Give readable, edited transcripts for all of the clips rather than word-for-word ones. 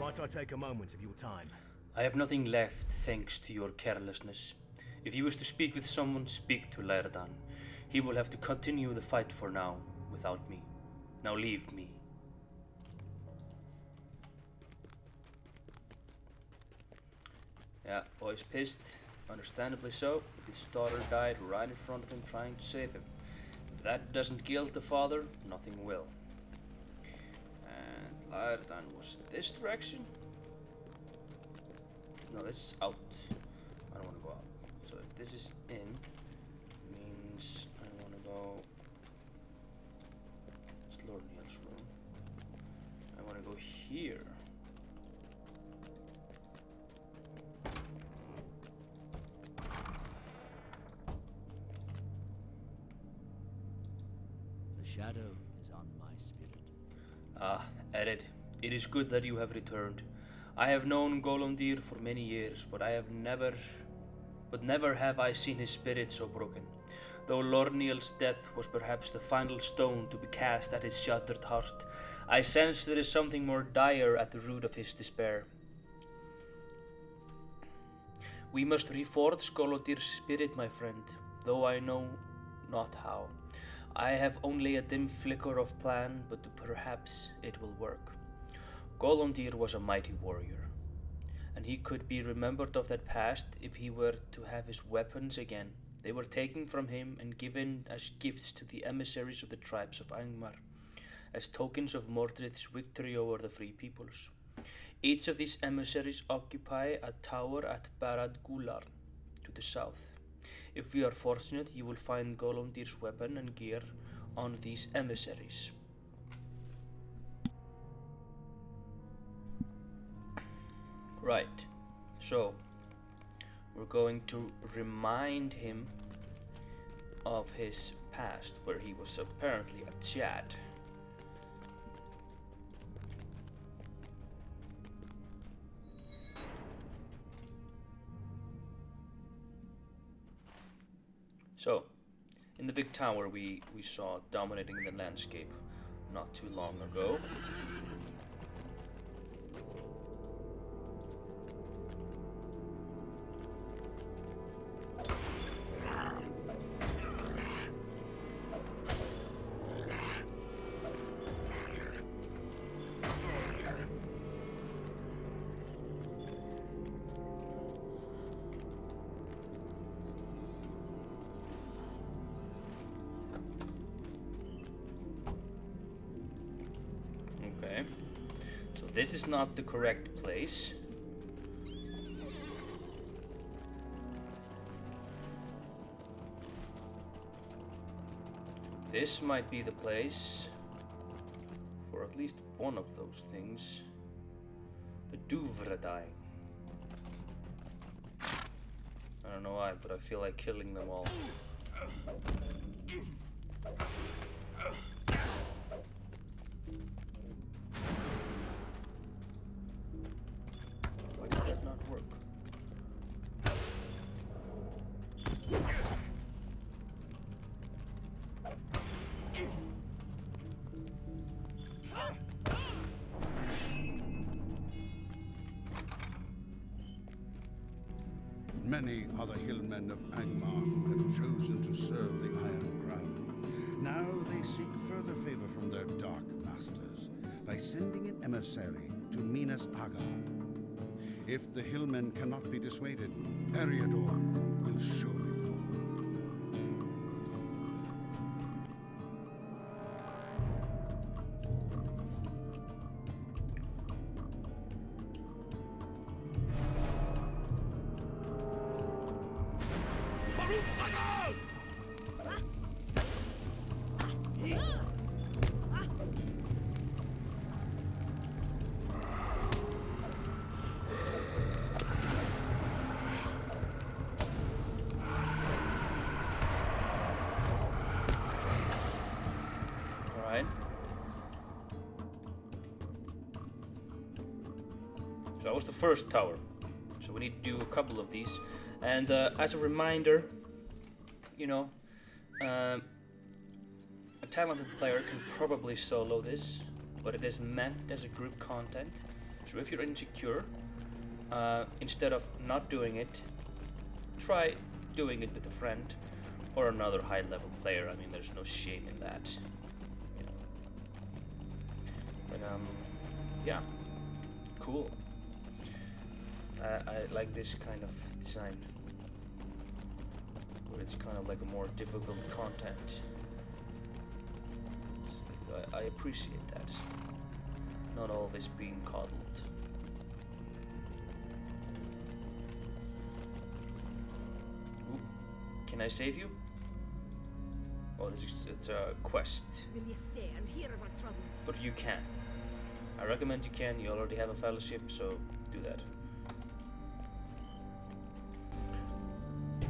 Might I take a moment of your time? I have nothing left thanks to your carelessness. If you wish to speak with someone, speak to Laerdan. He will have to continue the fight for now, without me. Now leave me. Yeah, boy's pissed. Understandably so. His daughter died right in front of him trying to save him. If that doesn't guilt the father, nothing will. And Laerdan was this direction? No, this is out. I don't want to go out. So if this is in, means I want to go. It's Lord Neil's room. I want to go here. The shadow is on my spirit. Ah, Ered, it is good that you have returned. I have known Golondir for many years, but never have I seen his spirit so broken. Though Lorniel's death was perhaps the final stone to be cast at his shattered heart, I sense there is something more dire at the root of his despair. We must reforge Golondir's spirit, my friend, though I know not how. I have only a dim flicker of plan, but perhaps it will work. Golondir was a mighty warrior, and he could be remembered of that past if he were to have his weapons again. They were taken from him and given as gifts to the emissaries of the tribes of Angmar, as tokens of Mordred's victory over the Free Peoples. Each of these emissaries occupy a tower at Barad Gular, to the south. If we are fortunate, you will find Golondir's weapon and gear on these emissaries. Right, so we're going to remind him of his past, where he was apparently a Chad. So, in the big tower we saw dominating the landscape not too long ago. Okay, so this is not the correct place. This might be the place for at least one of those things. The Duvradine. I don't know why, but I feel like killing them all. Why did that not work? Many are the hillmen of Angmar who have chosen to serve the Iron Crown. Now they seek further favor from their dark masters by sending an emissary to Minas Agar. If the hillmen cannot be dissuaded, Eriador will surely fall. Alright. So that was the first tower. So we need to do a couple of these. And as a reminder, you know, a talented player can probably solo this, but it is meant as a group content. So if you're insecure, instead of not doing it, try doing it with a friend or another high-level player. I mean, there's no shame in that, you know. But yeah, cool. I like this kind of design, where it's kind of like a more difficult content. I appreciate that. Not always being coddled. Ooh. Can I save you? Oh, it's a quest. Will you stay and hear of our troubles? But you can. I recommend you can. You already have a fellowship, so do that.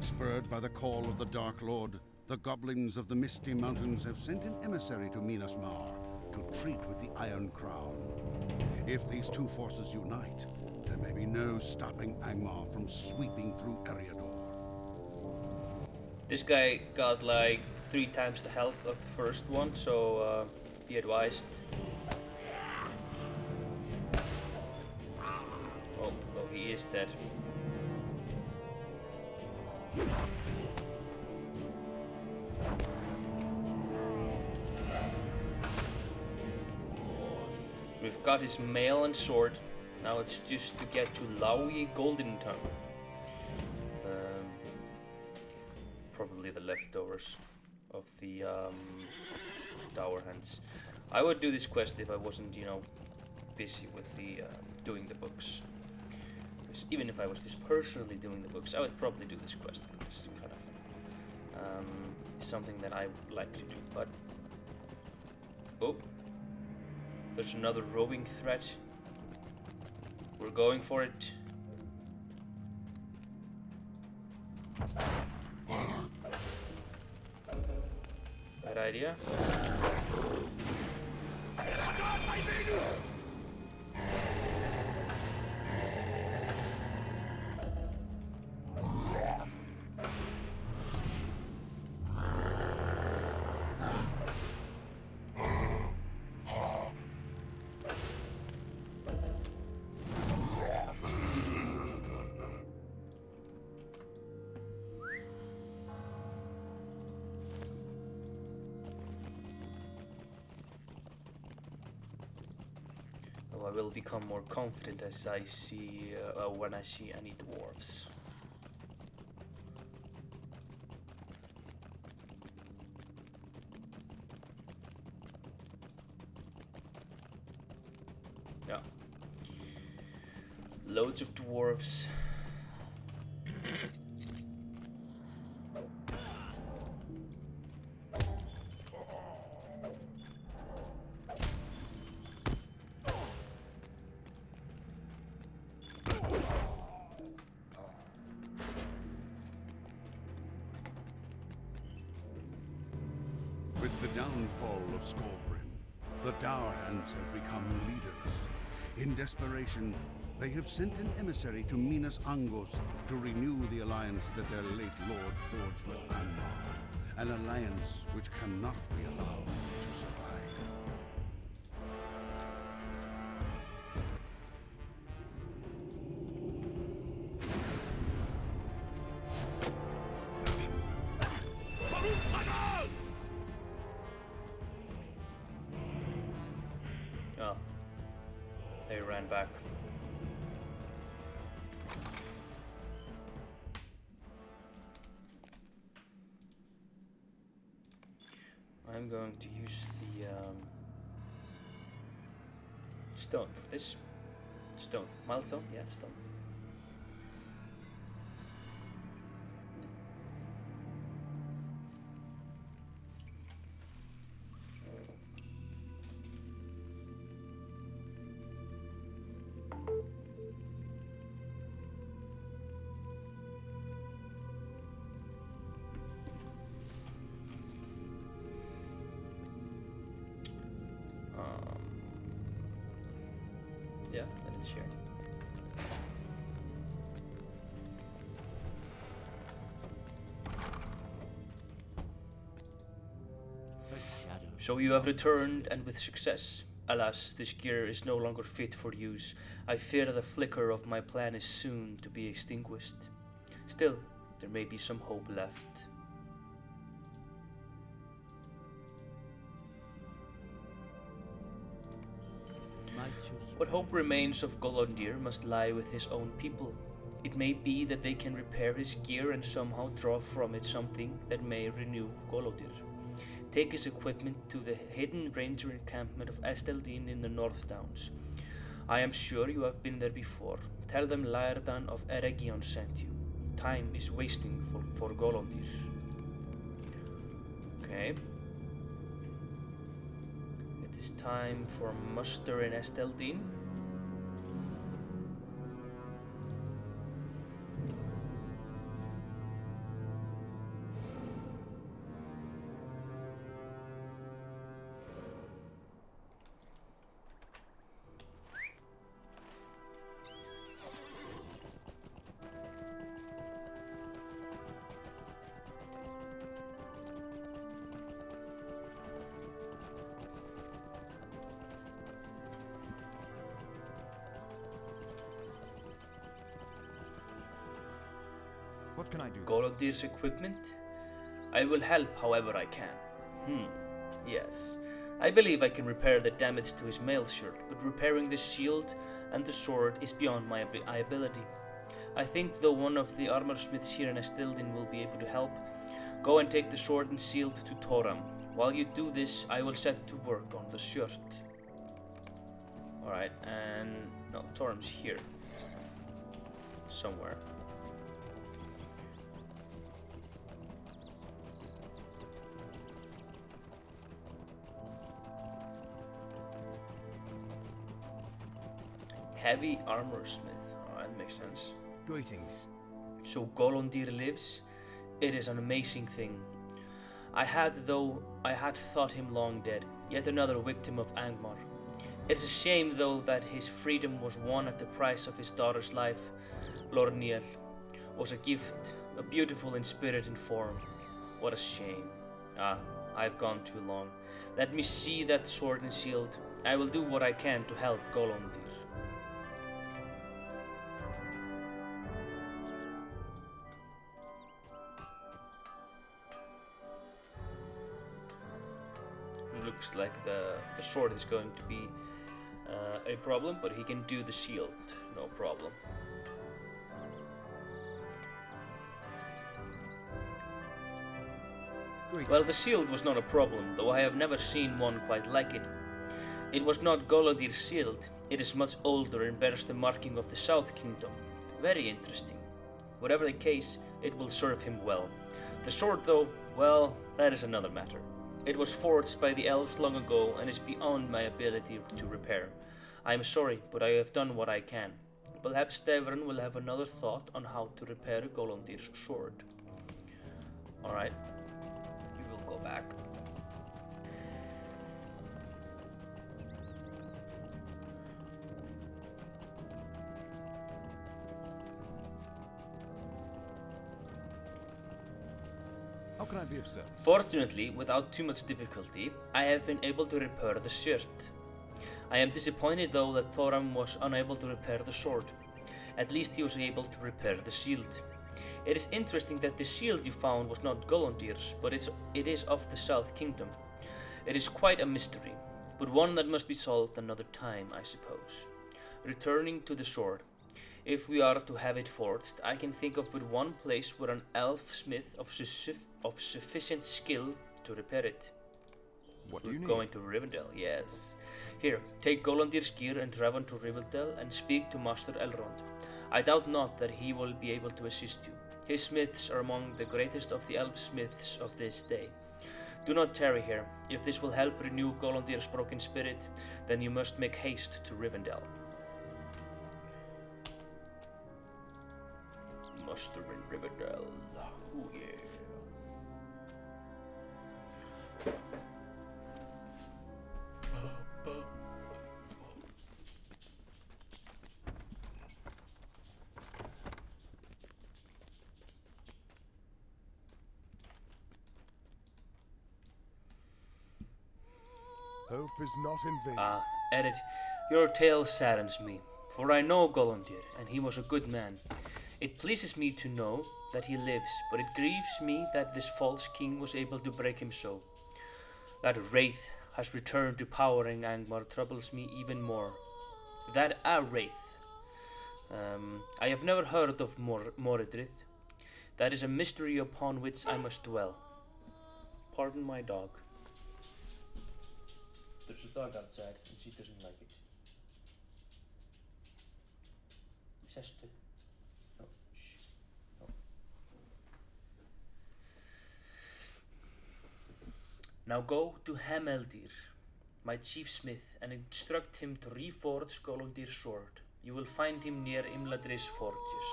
Spurred by the call of the Dark Lord, the goblins of the Misty Mountains have sent an emissary to Minas Mar to treat with the Iron Crown. If these two forces unite, there may be no stopping Angmar from sweeping through Eriador. This guy got like 3 times the health of the first one, so be advised. Oh, he is dead. So we've got his mail and sword. Now it's just to get to Laui Golden Tongue. Probably the leftovers of the Dower Hands. I would do this quest if I wasn't, you know, busy with the doing the books. Because even if I was just personally doing the books, I would probably do this quest because it's kind of something that I like to do. But oh, there's another roving threat. We're going for it. Bad idea. I will become more confident as I see when I see any dwarves. Yeah, loads of dwarves. With the downfall of Skullbrim, the Dour Hands have become leaders. In desperation, they have sent an emissary to Minas Angos to renew the alliance that their late lord forged with Angmar, an alliance which cannot be allowed to survive. Oh, they ran back. I'm going to use the stone for this. Stone. Milestone? Yeah, stone. Yeah, and it's here. The shadow. So you have returned, and with success. Alas, this gear is no longer fit for use. I fear the flicker of my plan is soon to be extinguished. Still, there may be some hope left. What hope remains of Golondir must lie with his own people. It may be that they can repair his gear and somehow draw from it something that may renew Golondir. Take his equipment to the hidden ranger encampment of Esteldin in the North Downs. I am sure you have been there before. Tell them Laerdan of Eregion sent you. Time is wasting for Golondir. Okay. It is time for muster in Esteldin. What can I do? Golondir's equipment? I will help however I can. Yes. I believe I can repair the damage to his mail shirt, but repairing the shield and the sword is beyond my ability. I think though one of the armor smiths here in Estildin will be able to help. Go and take the sword and shield to Toram. While you do this, I will set to work on the shirt. Alright, and no, Toram's here. Somewhere. Heavy armor smith. Alright, makes sense. Greetings. So Golondir lives? It is an amazing thing. I had thought him long dead, yet another victim of Angmar. It is a shame though that his freedom was won at the price of his daughter's life. Lorniel was a gift, a beautiful in spirit and form. What a shame. I've gone too long. Let me see that sword and shield. I will do what I can to help Golondir. Looks like the sword is going to be a problem, but he can do the shield, no problem. Greetings. Well, the shield was not a problem, though I have never seen one quite like it. It was not Golondir's shield. It is much older and bears the marking of the South Kingdom. Very interesting. Whatever the case, it will serve him well. The sword, though, well, that is another matter. It was forged by the elves long ago and is beyond my ability to repair. I am sorry, but I have done what I can. Perhaps Devran will have another thought on how to repair Golondir's sword. Alright, we will go back. How can I be of service? Fortunately, without too much difficulty, I have been able to repair the shirt. I am disappointed though that Thoram was unable to repair the sword. At least he was able to repair the shield. It is interesting that the shield you found was not Golondir's, but it is of the South Kingdom. It is quite a mystery, but one that must be solved another time, I suppose. Returning to the sword. If we are to have it forged, I can think of but one place where an elf smith of sufficient skill to repair it. What do you need? Going to Rivendell, yes. Here, take Golondir's gear and travel to Rivendell and speak to Master Elrond. I doubt not that he will be able to assist you. His smiths are among the greatest of the elf smiths of this day. Do not tarry here. If this will help renew Golondir's broken spirit, then you must make haste to Rivendell. Muster in Rivendell. Oh yeah. Hope is not in vain. Edit, your tale saddens me, for I know Golondir, and he was a good man. It pleases me to know that he lives, but it grieves me that this false king was able to break him so. That Wraith has returned to power in Angmar troubles me even more. That a Wraith. I have never heard of Moradrith. That is a mystery upon which I must dwell. Pardon my dog. There's a dog outside and she doesn't like it. Sestu. No, shh. No. Now go to Hemeldir, my chief smith, and instruct him to reforge Golondir's sword. You will find him near Imladris fortress.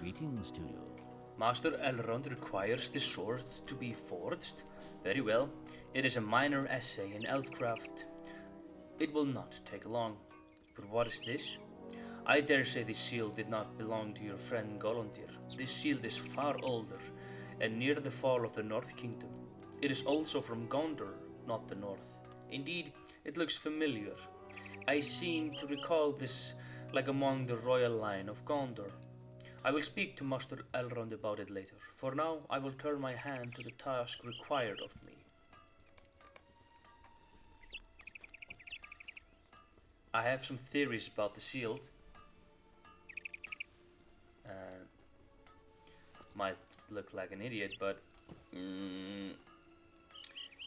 Greetings to you. Master Elrond requires the sword to be forged. Very well. It is a minor essay in Eldcraft. It will not take long. But what is this? I dare say this shield did not belong to your friend Golondir. This shield is far older, and near the fall of the North Kingdom. It is also from Gondor, not the North. Indeed, it looks familiar. I seem to recall this like among the royal line of Gondor. I will speak to Master Elrond about it later. For now, I will turn my hand to the task required of me. I have some theories about the shield. Might look like an idiot, but you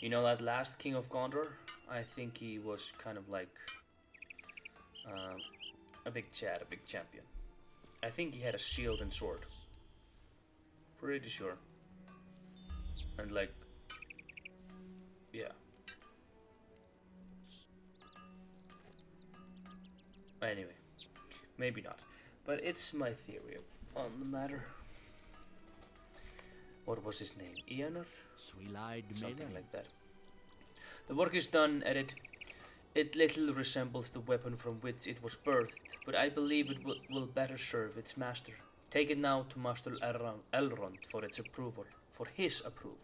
know that last king of Gondor? I think he was kind of like a big Chad, a big champion. I think he had a shield and sword. Pretty sure. And like, yeah. Anyway, maybe not. But it's my theory on the matter. What was his name? Ianur? Something like that. The work is done, Edit. It little resembles the weapon from which it was birthed, but I believe it will better serve its master. Take it now to Master Elrond for its approval, for his approval.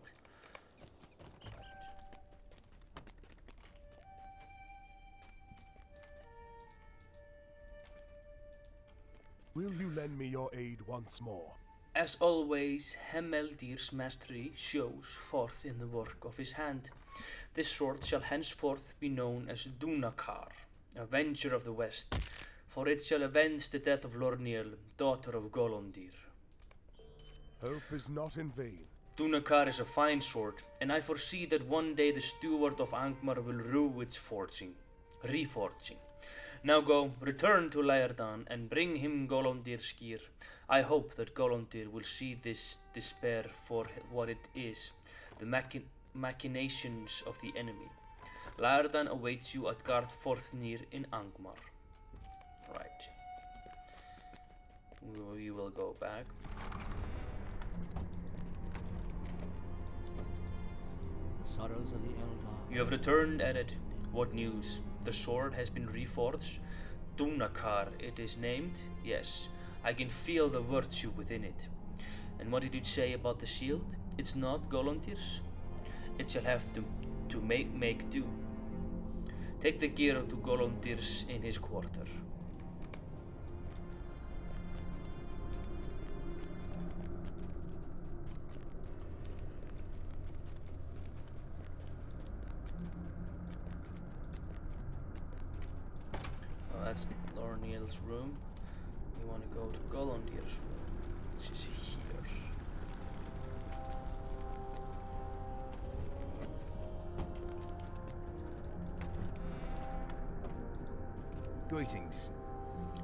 Will you lend me your aid once more? As always, Hemeldir's mastery shows forth in the work of his hand. This sword shall henceforth be known as Dunakar, Avenger of the West, for it shall avenge the death of Lorniel, daughter of Golondir. Hope is not in vain. Dunakar is a fine sword, and I foresee that one day the steward of Angmar will rue its reforging. Now go, return to Laerdan, and bring him Golondir's gear. I hope that Golondir will see this despair for what it is, the machinations of the enemy. Laerdan awaits you at Garth Forthnir in Angmar. Right. We will go back. The sorrows of the Eldar. You have returned, Ered. What news? The sword has been reforged. Dunakar it is named? Yes. I can feel the virtue within it. And what did you say about the shield? It's not Golondir's? It shall have to make do. Take the gear to Golondir's in his quarter. Oh, that's Lorniel's room. We want to go to Golondir's room, which is here. Greetings.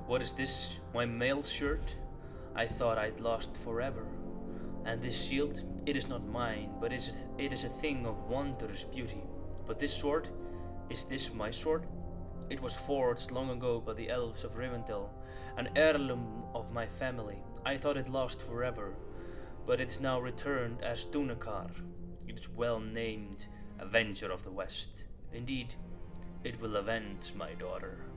What is this? My mail shirt? I thought I'd lost forever. And this shield? It is not mine, but it is a thing of wondrous beauty. But this sword? Is this my sword? It was forged long ago by the elves of Rivendell, an heirloom of my family. I thought it lost forever, but it's now returned as Dunakar. It is well named Avenger of the West. Indeed, It will avenge my daughter.